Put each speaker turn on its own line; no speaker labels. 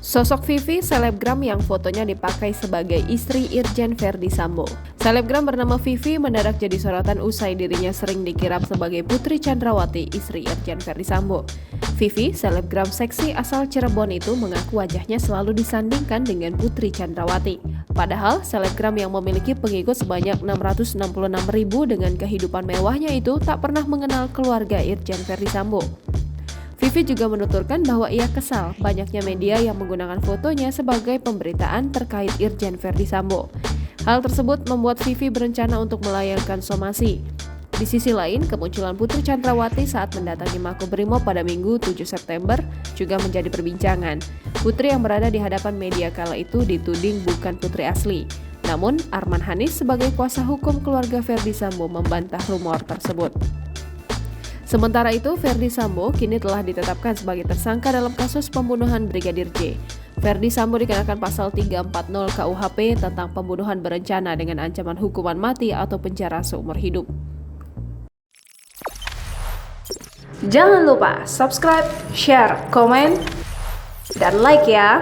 Sosok Vivi, selebgram yang fotonya dipakai sebagai istri Irjen Verdi Sambo. Selebgram bernama Vivi mendadak jadi sorotan usai dirinya sering dikirap sebagai Putri Chandrawati, istri Irjen Verdi Sambo. Vivi, selebgram seksi asal Cirebon itu mengaku wajahnya selalu disandingkan dengan Putri Chandrawati. Padahal, selebgram yang memiliki pengikut sebanyak 666.000 dengan kehidupan mewahnya itu tak pernah mengenal keluarga Irjen Verdi Sambo. Vivi juga menuturkan bahwa ia kesal banyaknya media yang menggunakan fotonya sebagai pemberitaan terkait Irjen Verdi Sambo. Hal tersebut membuat Vivi berencana untuk melayangkan somasi. Di sisi lain, kemunculan Putri Chandrawati saat mendatangi Makobrimob pada Minggu 7 September juga menjadi perbincangan. Putri yang berada di hadapan media kala itu dituding bukan putri asli. Namun, Arman Hanis sebagai kuasa hukum keluarga Verdi Sambo membantah rumor tersebut. Sementara itu, Verdi Sambo kini telah ditetapkan sebagai tersangka dalam kasus pembunuhan Brigadir J. Verdi Sambo dikenakan pasal 340 KUHP tentang pembunuhan berencana dengan ancaman hukuman mati atau penjara seumur hidup.
Jangan lupa subscribe, share, komen, dan like ya!